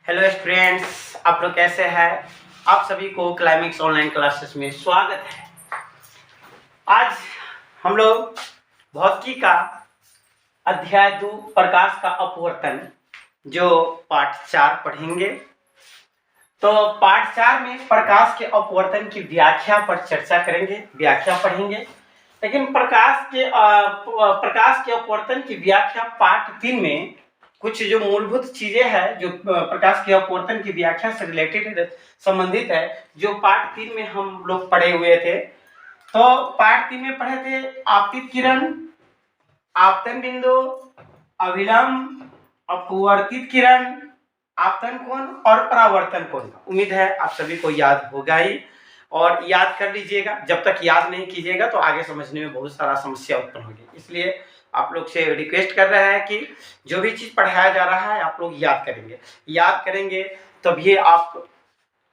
Hello students, आप लोग कैसे हैं। आप सभी को क्लाइमेक्स ऑनलाइन क्लासेस में स्वागत है। आज हम लोग भौतिकी का अध्याय 2 प्रकाश का अपवर्तन जो पाठ 4 पढ़ेंगे। तो पाठ 4 में प्रकाश के अपवर्तन की व्याख्या पर चर्चा करेंगे, व्याख्या पढ़ेंगे। लेकिन प्रकाश के अपवर्तन की व्याख्या पाठ 3 में कुछ जो मूलभूत चीजें हैं जो प्रकाश के अपवर्तन की व्याख्या से रिलेटेड संबंधित है, जो पाठ 3 में हम लोग पढ़े हुए थे। तो पाठ 3 में पढ़े थे आपतित किरण, आपतन बिंदु, अभिलंब, अपवर्तित किरण, आपतन कोण और परावर्तन कोण। उम्मीद है आप सभी को याद होगा ही, और याद कर लीजिएगा। जब तक याद नहीं कीजिएगा तो आगे समझने में बहुत सारा समस्या उत्पन्न होगी। इसलिए आप लोग से रिक्वेस्ट कर रहे हैं कि जो भी चीज पढ़ाया जा रहा है आप लोग याद करेंगे तभी आप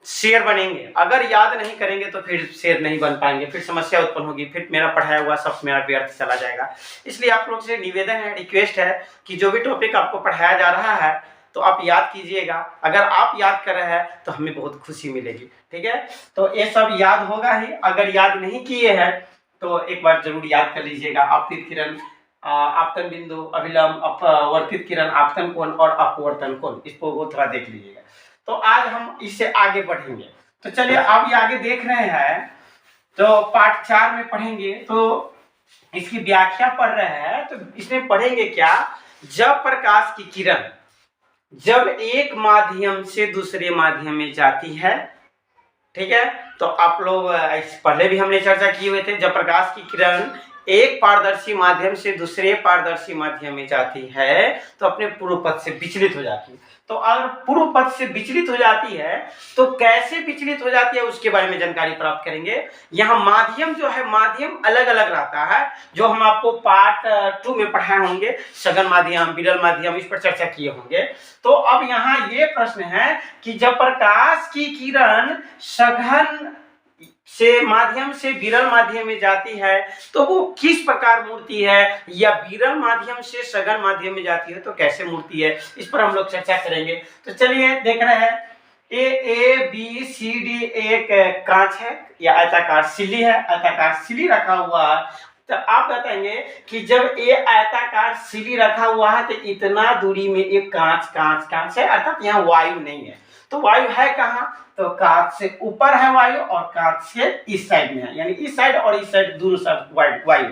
शेर बनेंगे। अगर याद नहीं करेंगे तो फिर शेर नहीं बन पाएंगे, फिर समस्या उत्पन्न होगी, फिर मेरा पढ़ाया हुआ सब मेरा व्यर्थ चला जाएगा। इसलिए आप लोग से निवेदन है, रिक्वेस्ट है कि जो भी टॉपिक आपको पढ़ाया जा रहा है तो आप याद कीजिएगा। अगर आप याद कर रहे हैं तो हमें बहुत खुशी मिलेगी, ठीक है। तो ये सब याद होगा ही। अगर याद नहीं किए हैं तो एक बार जरूर याद कर लीजिएगा। आपतित किरण, आपतन बिंदु, अभिलंब, अपवर्तित किरण, आपतन कोण और अपवर्तन कोण, इसको वो थोड़ा देख लीजिएगा। तो आज हम इससे आगे बढ़ेंगे। तो चलिए, आप ये आगे देख रहे हैं तो पाठ 4 में पढ़ेंगे। तो इसकी व्याख्या पढ़ रहे हैं तो इसमें पढ़ेंगे क्या। जब प्रकाश की किरण जब एक माध्यम से दूसरे माध्यम में जाती है, ठीक है। तो आप लोग पहले भी हमने चर्चा किए हुए थे, जब प्रकाश की किरण एक पारदर्शी माध्यम से दूसरे पारदर्शी माध्यम में जाती है तो अपने पूर्व पथ से विचलित हो जाती है। तो अगर पूर्व पथ से विचलित हो जाती है तो कैसे विचलित हो जाती है उसके बारे में जानकारी प्राप्त करेंगे। यहाँ माध्यम जो है, माध्यम अलग अलग रहता है, जो हम आपको पार्ट 2 में पढ़ाए होंगे। सघन माध्यम, विरल माध्यम, इस पर चर्चा किए होंगे। तो अब यहाँ ये प्रश्न है कि जब प्रकाश की किरण सघन से माध्यम से विरल माध्यम में जाती है तो वो किस प्रकार मूर्ति है, या विरल माध्यम से सघन माध्यम में जाती है तो कैसे मूर्ति है, इस पर हम लोग चर्चा करेंगे। तो चलिए देख रहे हैं, ए बी सी डी एक कांच है या आयताकार सिल्ली है, आयताकार सिल्ली रखा हुआ है। तो आप बताएंगे कि जब ये आयताकार सिल्ली रखा हुआ है तो इतना दूरी में एक कांच है, अर्थात यहाँ वायु नहीं है। तो वायु है कहाँ, तो कांच से ऊपर है वायु और कांच से इस साइड में है, यानी इस साइड और इस साइड दोनों साइड वायु।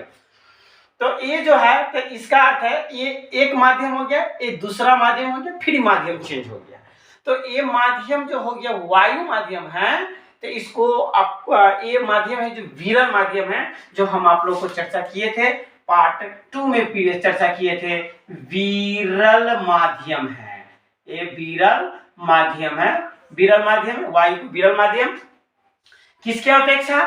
तो ये जो है तो इसका अर्थ है ये एक माध्यम हो गया, ये दूसरा माध्यम हो गया, फिर माध्यम चेंज हो गया। तो ये माध्यम जो हो गया वायु माध्यम है, तो इसको आप ये माध्यम है जो विरल माध्यम है, जो हम आप लोग को चर्चा किए थे पार्ट 2 में चर्चा किए थे। विरल माध्यम है, ये विरल माध्यम है। विरल माध्यम, वायु को विरल माध्यम किसके अपेक्षा,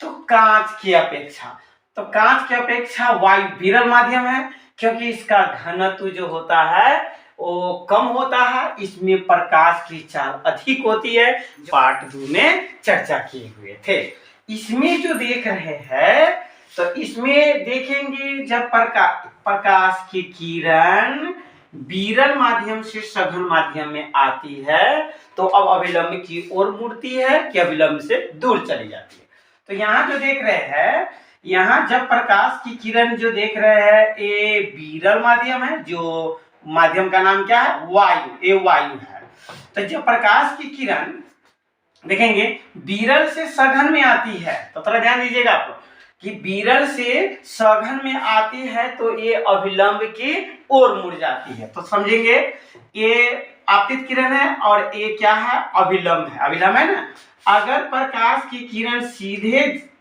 तो कांच की अपेक्षा। तो कांच की अपेक्षा वायु विरल माध्यम है, क्योंकि इसका घनत्व जो होता है वो कम होता है, इसमें प्रकाश की चाल अधिक होती है, पार्ट 2 में चर्चा किए हुए थे। इसमें जो देख रहे हैं तो इसमें देखेंगे जब प्रकाश की किरण विरल माध्यम से सघन माध्यम में आती है तो अब अभिलंब की ओर मुड़ती है कि अभिलंब से दूर चली जाती है। तो यहाँ जो देख रहे हैं, यहाँ जब प्रकाश की किरण जो देख रहे हैं ये विरल माध्यम है, जो माध्यम का नाम क्या है, वायु, ये वायु है। तो जब प्रकाश की किरण देखेंगे विरल से सघन में आती है, तो थोड़ा ध्यान दीजिएगा आप लोग कि विरल से सघन में आती है तो ये अभिलंब की ओर मुड़ जाती है। तो समझेंगे ये आपतित किरण है और ये क्या है, अभिलंब है। अभिलंब है ना। अगर प्रकाश की किरण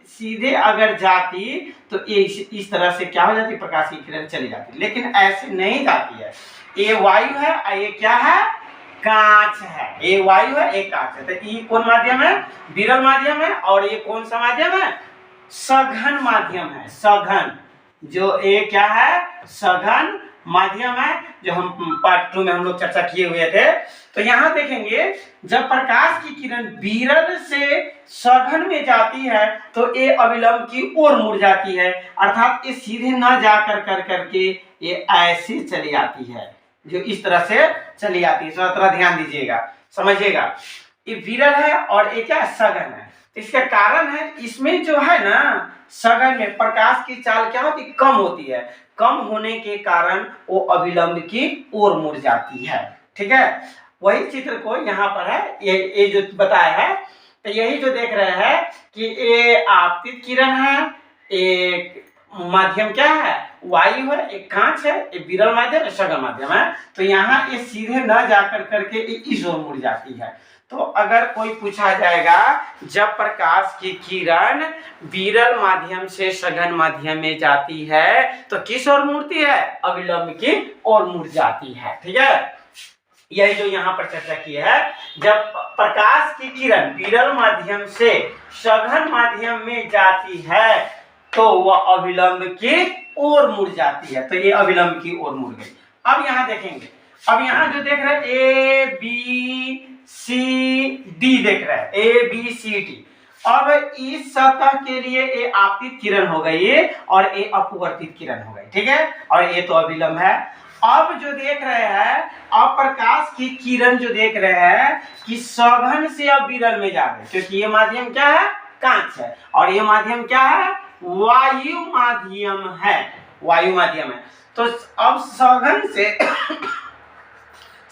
सीधे अगर जाती तो ये इस तरह से क्या हो जाती, प्रकाश की किरण चली जाती, लेकिन ऐसे नहीं जाती है। ये वायु है, ये क्या है, कांच है। ये वायु है, ये कांच है। तो ये कौन माध्यम है, विरल माध्यम है, और ये कौन सा माध्यम है, सघन माध्यम है। सघन, जो ये क्या है, सघन माध्यम है, जो हम पार्ट 2 में हम लोग चर्चा किए हुए थे। तो यहाँ देखेंगे जब प्रकाश की किरण विरल से सघन में जाती है तो ये अभिलंब की ओर मुड़ जाती है, अर्थात ये सीधे न जाकर करके ये ऐसे चली आती है, जो इस तरह से चली आती है। थोड़ा ध्यान दीजिएगा, समझिएगा। ये विरल है और ये क्या सघन है। तो इसका कारण है इसमें जो है ना सघन में प्रकाश की चाल क्या होती, कम होती है। कम होने के कारण वो अभिलंब की ओर मुड़ जाती है। ठीक है, वही चित्र को यहाँ पर है ये जो बताया है। तो यही जो देख रहे हैं कि ये आपतित किरण है, एक माध्यम क्या है वायु है, एक कांच है, एक विरल माध्यम है, सघन माध्यम है। तो यहाँ ये सीधे न जाकर करके इस ओर मुड़ जाती है। तो अगर कोई पूछा जाएगा जब प्रकाश की किरण विरल माध्यम से सघन माध्यम में जाती है तो किस ओर मुड़ती है, अविलंब की ओर मुड़ जाती है। ठीक है, यही जो यहाँ पर चर्चा की है। जब प्रकाश की किरण विरल माध्यम से सघन माध्यम में जाती है तो वह अविलंब की ओर मुड़ जाती है। तो ये अविलंब की ओर मुड़ गई। अब यहाँ देखेंगे, अब यहाँ जो देख रहे हैं ए बी सी डी देख रहे हैं, ए बी सी डी। अब इस सतह के लिए ये आपतित किरण हो गई और ये अपवर्तित किरण हो गई। ठीक है, और ये तो अविलंब है। अब जो देख रहे हैं, अब प्रकाश की किरण जो देख रहे हैं कि सघन से अब विरल में जा रहे हैं, क्योंकि ये माध्यम क्या है, कांच है, और ये माध्यम क्या है, वायु माध्यम है, वायु माध्यम है। तो अब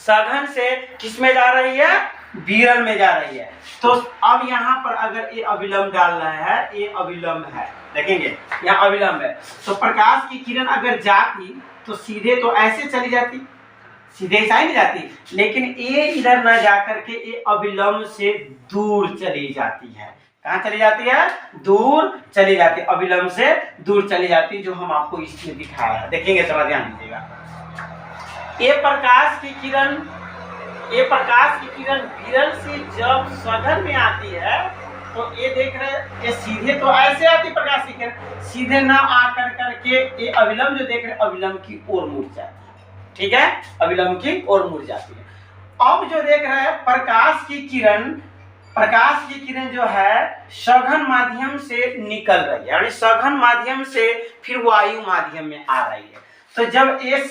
सघन से किस में जा रही है, विरल में जा रही है। तो अब यहाँ पर अगर ये अविलंब डाल रहा है, ये अविलंब है, देखेंगे यहाँ अविलंब है। तो प्रकाश की किरण अगर जाती तो सीधे तो ऐसे चली जाती, सीधे ऐसा ही नहीं जाती, लेकिन ये इधर ना जाकर के ये अविलंब से दूर चली जाती है। कहाँ चली जाती है, दूर चली जाती है, अविलंब से दूर चली जाती है, जो हम आपको इसमें दिखाया है। देखेंगे, थोड़ा ध्यान दीजिएगा। ये प्रकाश की किरण विरल से जब सघन में आती है तो ये देख रहे हैं, ये सीधे तो ऐसे आती प्रकाश की किरण, सीधे ना आकर करके ये अविलंब जो देख रहे हैं अविलंब की ओर मुड़ जाती है। ठीक है, अविलंब की ओर मुड़ जाती है। अब जो देख रहे हैं प्रकाश की किरण जो है सघन माध्यम से निकल रही है, यानी सघन माध्यम से फिर वायु माध्यम में आ रही है। तो जब ये इस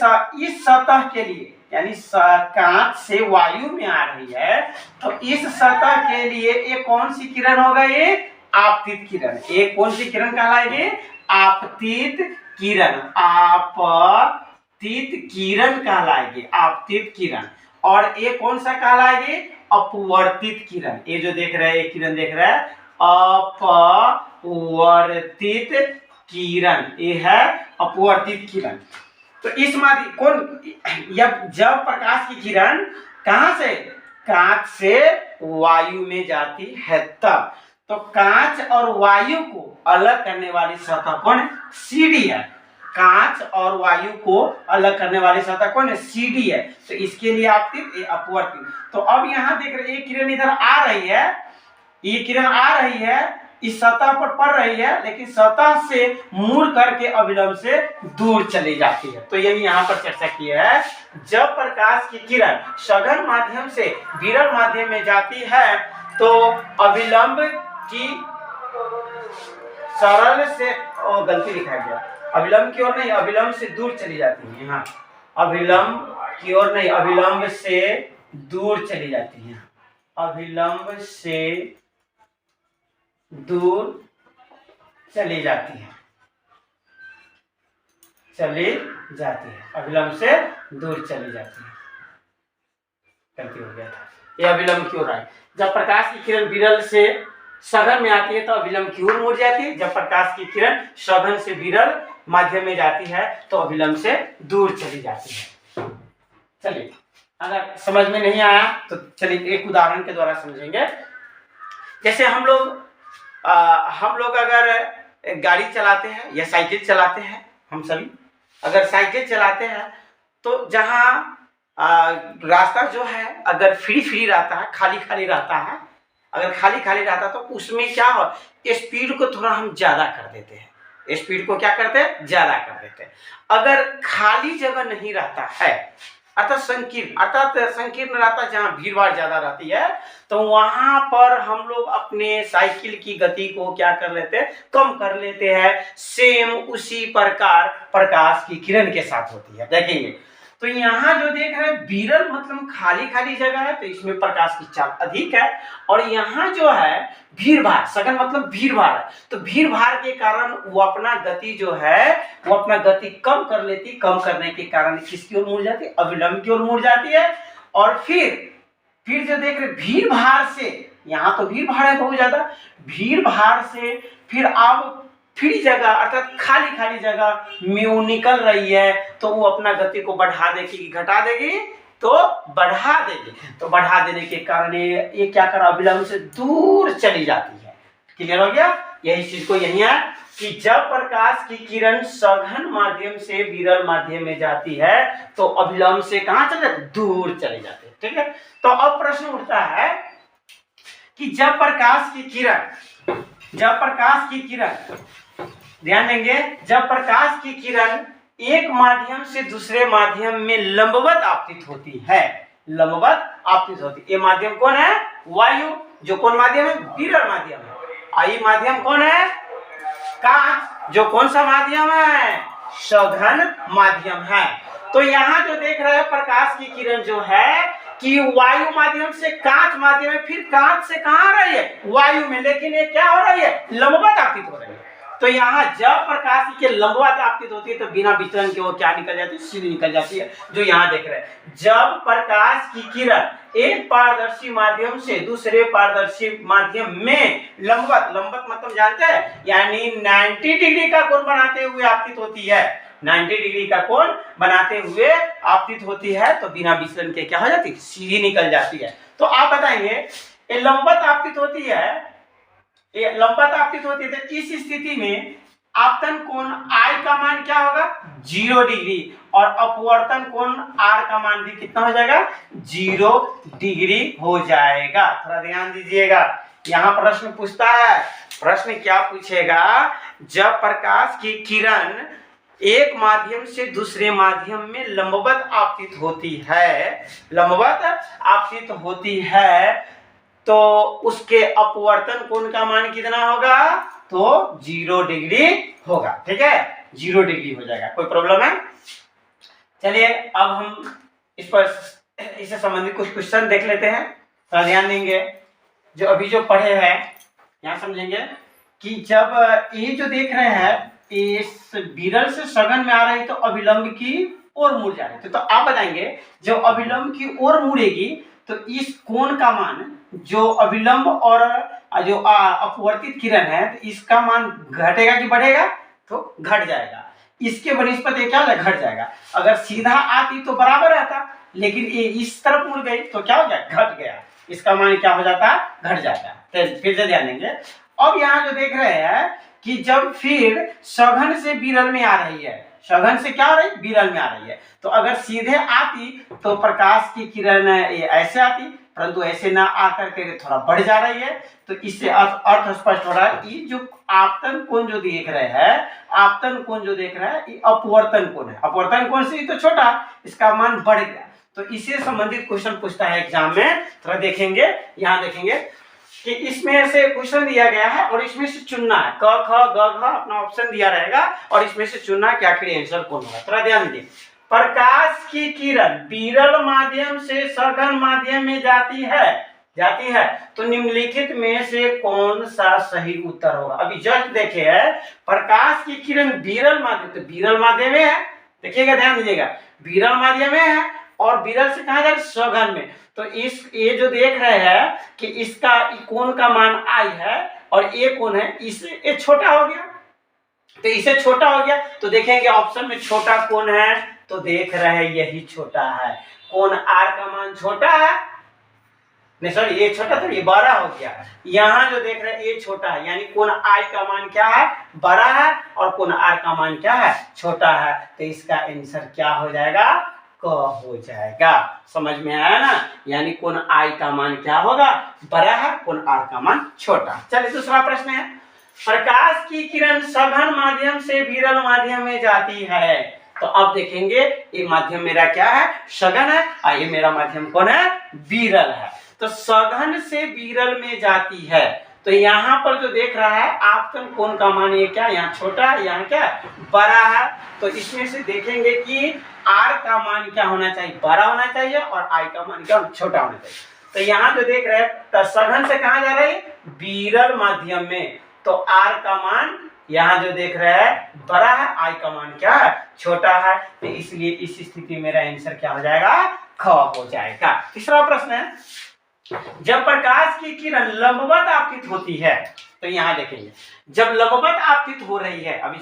सतह के लिए यानी कांच से वायु में आ रही है तो इस सतह के लिए ये कौन सी किरण होगा, ये आपतित किरण। ये कौन सी किरण कहलाएगी, आपतित किरण, आपतित किरण कहलाएगी, आपतित किरण। और ये कौन सा कहलाएगी, अपवर्तित किरण। ये जो देख रहे हैं, ये किरण देख रहे हैं अपवर्तित किरण, ये है अपवर्तित किरण। तो इस माध्यम कौन, जब प्रकाश की किरण कहां से, कांच से वायु में जाती है तब। तो कांच और वायु को अलग करने वाली सतह कौन है, सीडी है। कांच और वायु को अलग करने वाली सतह कौन है, सीडी है। तो इसके लिए आपतित, ये अपवर्तित। तो अब यहाँ देख रहे, ये किरण इधर आ रही है, ये किरण आ रही है, इस सतह पर पड़ रही है, लेकिन सतह से मुड़ करके अविलंब से दूर चली जाती है। तो यही यहाँ पर चर्चा की है। जब प्रकाश की किरण सघन माध्यम से विरल माध्यम में जाती है तो अविलंब की सरल से गलती लिखा गया, अविलंब की ओर नहीं, अविलंब से दूर चली जाती है। यहाँ अविलंब की ओर नहीं, अविलंब से दूर चली जाती है, अविलंब से दूर चली जाती है, अविलंब से दूर चली जाती है। गलती हो गया था, ये अविलंब की ओर आई। जब प्रकाश की किरण विरल से सघन में आती है तो अविलंब की ओर मुड़ जाती है। जब प्रकाश की किरण सघन से विरल माध्यम में जाती है तो अविलंब से दूर चली जाती है। चलिए, अगर समझ में नहीं आया तो चलिए एक उदाहरण के द्वारा समझेंगे। जैसे हम लोग अगर गाड़ी चलाते हैं या साइकिल चलाते हैं, हम सभी अगर साइकिल चलाते हैं तो जहाँ रास्ता जो है अगर फ्री रहता है, खाली रहता है, अगर खाली रहता तो उसमें क्या हो, स्पीड को थोड़ा हम ज़्यादा कर देते हैं, स्पीड को क्या करते हैं, ज़्यादा कर देते हैं। अगर खाली जगह नहीं रहता है, अर्थात संकीर्ण रहता, जहाँ भीड़ भाड़ ज़्यादा रहती है, तो वहाँ पर हम लोग अपने साइकिल की गति को क्या कर लेते हैं, कम कर लेते हैं। सेम उसी प्रकार प्रकाश की किरण के साथ होती है। देखेंगे, तो यहाँ जो देख रहे हैं विरल मतलब खाली खाली जगह है, तो इसमें प्रकाश की चाल अधिक है। और यहाँ जो है भीड़ भाड़, सघन मतलब भीड़ भाड़ है, तो भीड़ भाड़ के कारण वो अपना गति जो है वो अपना गति कम कर लेती, कम करने के कारण किसकी ओर मुड़ जाती है, अविलंब की ओर मुड़ जाती है। और फिर जो देख रहे भीड़ भाड़ से, यहाँ तो भीड़ भाड़ है बहुत ज्यादा, भीड़ भाड़ से फिर अब फ्री जगह अर्थात खाली खाली जगह में वो निकल रही है, तो वो अपना गति को बढ़ा देगी कि घटा देगी, तो बढ़ा देगी। तो बढ़ा देने के कारण ये क्या करा, अविलंब से दूर चली जाती है। क्लियर हो गया? यही चीज को यही है कि जब प्रकाश की किरण सघन माध्यम से विरल माध्यम में जाती है तो अविलंब से कहां चले जाते, दूर चले जाते हैं। ठीक है, तो अब प्रश्न उठता है कि जब प्रकाश की किरण ध्यान देंगे, जब प्रकाश की किरण एक माध्यम से दूसरे माध्यम में लंबवत आपतित होती है, लंबवत आपतित होती है। ये माध्यम कौन है, वायु, जो कौन माध्यम है, विरल माध्यम है। आई माध्यम कौन है, कांच, जो कौन सा माध्यम है, सघन माध्यम है। तो यहाँ जो देख रहे हैं प्रकाश की किरण जो है कि वायु माध्यम से कांच माध्यम में, फिर कांच से कहां आ रही है, वायु में, लेकिन ये क्या हो रही है, लंबवत आपतित हो रही है। तो यहाँ जब प्रकाश की लंबवत आपतित होती है तो बिना विचलन के वो क्या निकल जाती है, सीधी निकल जाती है, जो यहाँ देख रहे हैं। जब प्रकाश की किरण एक पारदर्शी माध्यम से दूसरे पारदर्शी माध्यम में लंबवत मतलब जानते हैं, यानी 90 डिग्री का कोण बनाते हुए आपतित होती है, 90 डिग्री का कोण बनाते हुए आपतित होती है, तो बिना विचलन के क्या हो जाती है, सीधी निकल जाती है। तो आप बताएंगे ये लंबवत आपतित होती है, ये लंबवत आपतित होती है, तो इस स्थिति में आपतन कोण I का मान क्या होगा, 0 डिग्री, और अपवर्तन कोण R का मान भी कितना हो जाएगा, 0 डिग्री हो जाएगा। थोड़ा ध्यान दीजिएगा, यहाँ प्रश्न पूछता है, प्रश्न क्या पूछेगा, जब प्रकाश की किरण एक माध्यम से दूसरे माध्यम में लंबवत आपतित होती है, लंबवत आपतित होती है, तो उसके अपवर्तन कोण का मान कितना होगा, तो 0 डिग्री होगा। ठीक है, 0 डिग्री हो जाएगा। कोई प्रॉब्लम है? चलिए अब हम इस पर इससे संबंधित कुछ क्वेश्चन देख लेते हैं। थोड़ा ध्यान देंगे, जो अभी जो पढ़े हैं यहाँ समझेंगे कि जब ये जो देख रहे हैं इस विरल से सघन में आ रही तो अविलंब की ओर मुड़ जा रही थी, तो आप बताएंगे जो अविलंब की ओर मुड़ेगी तो इस कोण का मान, जो अविलंब और जो अपवर्तित किरण है, तो इसका मान घटेगा कि बढ़ेगा, तो घट जाएगा। इसके बनिस्पत ये क्या है, घट जाएगा। अगर सीधा आती तो बराबर रहता, लेकिन ये इस तरफ मुड़ गई तो क्या हो गया, घट गया। इसका मान क्या हो जाता है, घट जाता है। तो फिर से ध्यान देंगे, अब यहाँ जो देख रहे हैं कि जब फिर सघन से विरल में आ रही है, सघन से क्या आ रही है, विरल में आ रही है, तो अगर सीधे आती तो प्रकाश की किरण ये ऐसे आती, परंतु ऐसे ना आकर के थोड़ा बढ़ जा रही है, तो इससे अर्थ स्पष्ट हो रहा है। ये जो आपतन कोण जो देख रहे हैं, आपतन कोण जो देख रहे हैं, ये अपवर्तन कोण है। अपवर्तन कोण से ये तो छोटा, इसका मान बढ़ गया। तो इससे संबंधित क्वेश्चन पूछता है एग्जाम में, थोड़ा देखेंगे, यहाँ देखेंगे कि इसमें से क्वेश्चन दिया गया है और इसमें से चुनना है, क ख ग घ अपना ऑप्शन दिया रहेगा और इसमें से चुनना है कि आखिर आंसर कौन होगा। थोड़ा ध्यान दीजिए, प्रकाश की किरण विरल माध्यम से सघन माध्यम में जाती है, तो निम्नलिखित में से कौन सा सही उत्तर होगा। अभी जस्ट देखे है, प्रकाश की किरण विरल माध्यम, तो विरल माध्यम में है, देखिएगा ध्यान दीजिएगा, विरल माध्यम में है और विरल से कहा जाए सघन में, तो इस ये जो देख रहे हैं कि इसका कोण का मान I है और ये कोण है, इससे ये छोटा हो गया, तो इसे छोटा हो गया, तो देखेंगे ऑप्शन में छोटा कोण है, तो देख रहे हैं यही छोटा है। कोण R का मान छोटा है, नहीं सॉरी ये छोटा था, ये बड़ा हो गया। यहाँ जो देख रहे हैं ये छोटा है, यानी कोण I का मान क्या है, बड़ा है, और कोण R का मान क्या है, छोटा है। तो इसका आंसर क्या हो जाएगा, क हो जाएगा। समझ में आया ना, यानी कोण I का मान क्या होगा, बड़ा है, कोण R का मान छोटा। चलिए दूसरा प्रश्न है, प्रकाश की किरण सघन माध्यम से विरल माध्यम में जाती है, तो अब देखेंगे ये माध्यम मेरा क्या है, सघन है, और ये मेरा माध्यम कौन है, विरल है। तो सघन से विरल में जाती है, तो यहाँ पर जो देख रहा है आपतन कोण का मान ये क्या, यहाँ छोटा है, यहाँ क्या बड़ा है। तो इसमें से देखेंगे कि आर का मान क्या होना चाहिए, बड़ा होना चाहिए, और आई का मान क्या छोटा होना चाहिए। तो यहाँ जो देख रहे हैं सघन से कहाँ जा रहे हैं, विरल माध्यम में। तो आर का मान यहाँ जो देख रहे हैं बड़ा है, आई का मान क्या है, छोटा है। तो इसलिए इस स्थिति में मेरा आंसर क्या हो जाएगा, ख हो जाएगा। तीसरा प्रश्न है, जब प्रकाश की किरण लंबवत आपतित होती है, तो यहाँ देखेंगे जब लंबवत आपतित हो रही है, अभी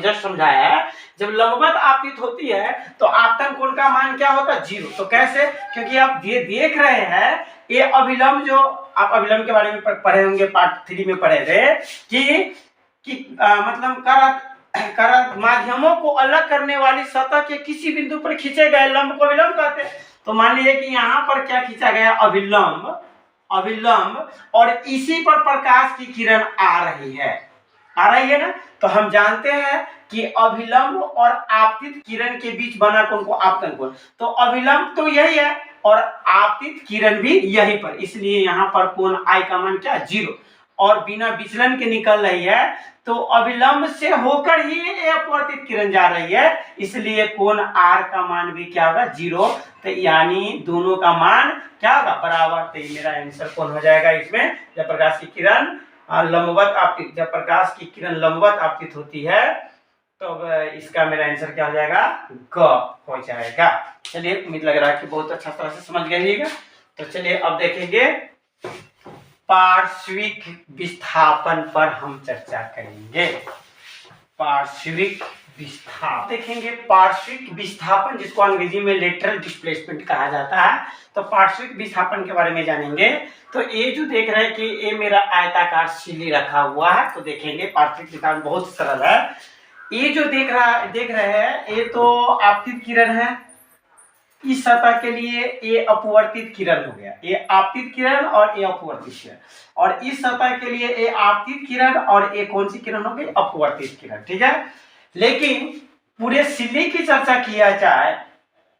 जस्ट समझाया है, जब लंबवत आपतित होती है तो आपतन कोण का मान क्या होता है, 0। तो कैसे, क्योंकि आप देख रहे हैं ये अभिलंब, जो आप अभिलंब के बारे में पढ़े होंगे, पार्ट 3 में पढ़े थे कि मतलब करत माध्यमों को अलग करने वाली सतह के किसी बिंदु पर खींचे गए लंब को अभिलंब कहते हैं। तो मान लीजिए कि यहाँ पर क्या खींचा गया, अभिलंब, और इसी पर प्रकाश की किरण आ रही है ना। तो हम जानते हैं कि अभिलंब और आपतित किरण के बीच बना कोण को आपतन कोण। तो अभिलंब तो यही है और आपतित किरण भी यही पर, इसलिए यहाँ पर कोण आई का मान क्या, 0, और बिना विचलन के निकल रही है। तो अभिलंब से होकर ही अपवर्तित किरण जा रही है, इसलिए कोण आर का मान भी क्या होगा, 0। तो यानी दोनों का मान क्या होगा, बराबर। तो मेरा आंसर कौन हो जाएगा इसमें, जब प्रकाश की किरण लंबवत आपतित, जब प्रकाश की किरण लंबवत आपतित होती है तो इसका मेरा आंसर क्या हो जाएगा, ग हो जाएगा। चलिए, उम्मीद लग रहा है कि बहुत अच्छा तरह से समझ गइएगा। तो चलिए अब देखेंगे पार्श्विक विस्थापन पर हम चर्चा करेंगे। पार्श्विक विस्थापन देखेंगे, पार्श्विक विस्थापन जिसको अंग्रेजी में लेटरल डिस्प्लेसमेंट कहा जाता है। तो पार्श्विक विस्थापन के बारे में जानेंगे। तो ये जो देख रहे हैं कि ये मेरा आयताकार सिल्ली रखा हुआ है, तो देखेंगे पार्श्विक विस्थापन बहुत सरल है। ये जो देख रहे हैं ये तो आपतित किरण है, इस सतह के लिए ये अपवर्तित किरण हो गया, ये आपतित किरण और ये अपवर्तित किरण, और इस सतह के लिए ये आपतित किरण और ये कौन सी किरण हो गई, अपवर्तित किरण। ठीक है, लेकिन पूरे सिल्ली की चर्चा किया जाए,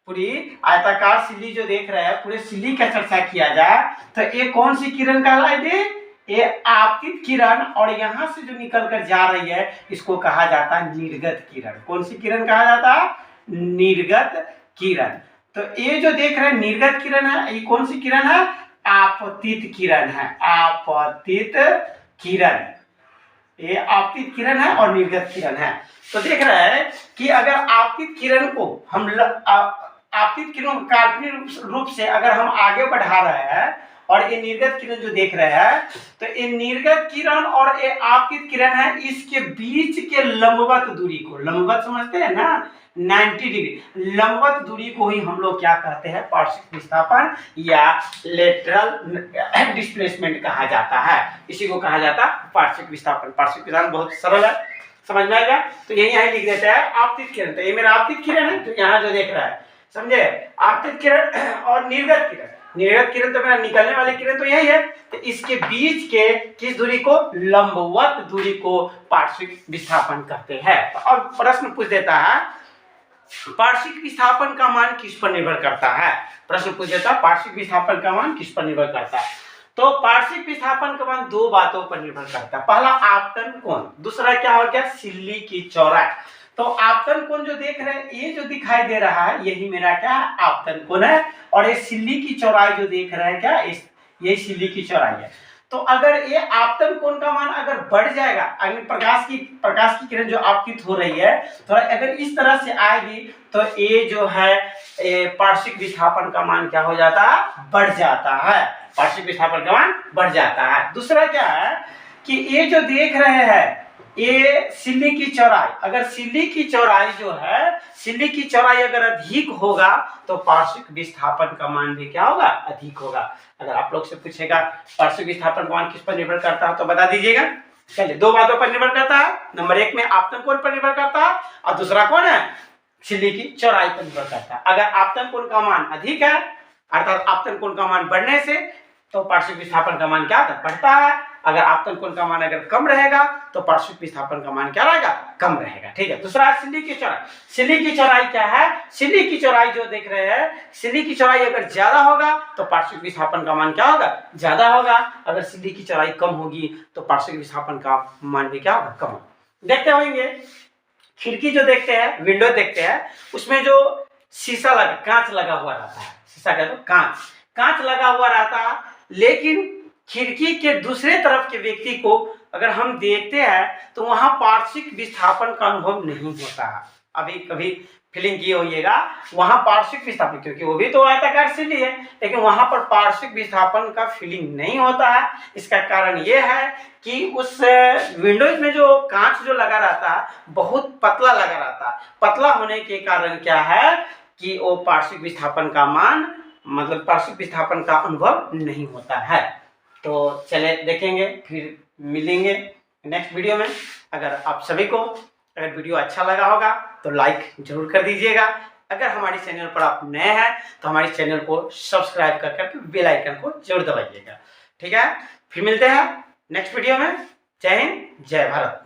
पूरी आयताकार सिल्ली जो देख रहे हैं, पूरे सिल्ली का चर्चा किया जाए तो ये कौन सी किरण कहलाएगी, ये आपतित किरण, और यहां से जो निकल कर जा रही है इसको कहा जाता है निर्गत किरण। कौन सी किरण कहा जाता है, निर्गत किरण। तो ये जो देख रहे हैं निर्गत किरण है, ये कौन सी किरण है, आपतित किरण है, आपतित किरण। ये आपतित किरण है और निर्गत किरण है। तो देख रहे हैं कि अगर आपतित किरण को हम आपतित किरण काल्पनिक रूप से अगर हम आगे बढ़ा रहे हैं, और ये निर्गत किरण जो देख रहे हैं, तो ये निर्गत किरण और ये आपतित किरण है, इसके बीच के लंबवत दूरी को, लंबवत समझते हैं ना, 90 डिग्री लंबवत दूरी को ही हम लोग क्या कहते हैं, पार्श्विक विस्थापन या लेटरल डिस्प्लेसमेंट कहा जाता है। इसी को कहा जाता है पार्श्विक विस्थापन। पार्श्विक विस्थापन बहुत सरल है, समझ में आएगा। तो यही यहाँ लिख देता है आपतित किरण। तो ये मेरा आपतित किरण है, तो यहाँ जो देख रहा है, समझे, आपतित किरण और निर्गत किरण। निर्गत किरण तो मेरा निकलने वाली किरण तो यही है, तो इसके बीच के किस दूरी को, लंबवत दूरी को पार्श्विक विस्थापन कहते हैं। तो अब प्रश्न पूछ देता है पार्श्विक विस्थापन का मान किस पर निर्भर करता है, प्रश्न पूछ देता है पार्श्विक विस्थापन का मान किस पर निर्भर करता है। तो पार्श्विक विस्थापन का मान दो बातों पर निर्भर करता है, पहला आपतन कोण, दूसरा क्या हो गया, सिल्ली की चौड़ाई। तो आपतन कोण जो देख रहे हैं, ये जो दिखाई दे रहा है यही मेरा क्या है, आपतन कोण है, और ये सिल्ली की चौड़ाई जो देख रहे हैं क्या, ये सिल्ली की चौड़ाई है। तो अगर ये आपतन कोण का मान अगर बढ़ जाएगा, अगर प्रकाश की किरण जो आपतित हो रही है थोड़ा अगर इस तरह से आएगी, तो ये जो है पार्श्विक विस्थापन का मान क्या हो जाता है, बढ़ जाता है, पार्श्विक विस्थापन का मान बढ़ जाता है। दूसरा क्या है कि ये जो देख रहे हैं ये सिल्ली की चौड़ाई, अगर सिल्ली की चौड़ाई जो है, सिल्ली की चौड़ाई अगर अधिक होगा तो पार्श्विक विस्थापन का मान भी क्या होगा, अधिक होगा। अगर आप लोग से पूछेगा पार्श्विक विस्थापन का मान किस पर निर्भर करता है तो बता दीजिएगा। चलिए, दो बातों पर निर्भर करता है, नंबर एक में आपतन कोण पर निर्भर करता है, और दूसरा कौन है, सिल्ली की चौड़ाई पर निर्भर करता है। अगर आपतन कोण का मान अधिक है, अर्थात आपतन कोण का मान बढ़ने से, तो पार्श्विक विस्थापन का मान क्या होता है, बढ़ता है, अगर आपतन कोण का मान अगर कम रहेगा तो पार्श्विक विस्थापन का मान क्या रहेगा, कम रहेगा। ठीक है। दूसरा सिल्ली की चौड़ाई। सिल्ली की चौड़ाई क्या है, सिल्ली की चौड़ाई जो देख रहे हैं, सिल्ली की चौड़ाई अगर ज्यादा होगा तो पार्श्विक विस्थापन का मान क्या होगा, ज्यादा होगा। अगर सिल्ली की चौड़ाई कम होगी तो पार्श्विक विस्थापन का मान भी क्या होगा, कम होगा। देखते होंगे खिड़की जो देखते हैं, विंडो देखते हैं, उसमें जो शीशा लगा, कांच लगा हुआ रहता है, शीशा का तो कांच लगा हुआ रहता है, लेकिन खिड़की के दूसरे तरफ के व्यक्ति को अगर हम देखते हैं तो वहां पार्श्विक विस्थापन का अनुभव नहीं होता है। अभी कभी फीलिंग किए होइएगा, वहां पार्श्विक विस्थापन, क्योंकि वो भी तो आयताकार सिल्ली है, लेकिन वहां पर पार्श्विक विस्थापन का फीलिंग नहीं होता है। इसका कारण ये है कि उस विंडोज में जो कांच जो लगा रहता है बहुत पतला लगा रहता है। पतला होने के कारण क्या है कि वो पार्श्विक विस्थापन का मान, मतलब पार्श्विक विस्थापन का अनुभव नहीं होता है। तो चले देखेंगे, फिर मिलेंगे नेक्स्ट वीडियो में। अगर आप सभी को अगर वीडियो अच्छा लगा होगा तो लाइक जरूर कर दीजिएगा। अगर हमारे चैनल पर आप नए हैं तो हमारे चैनल को सब्सक्राइब कर करके बेल आइकन को जरूर दबाइएगा। ठीक है, फिर मिलते हैं नेक्स्ट वीडियो में। जय हिंद, जय भारत।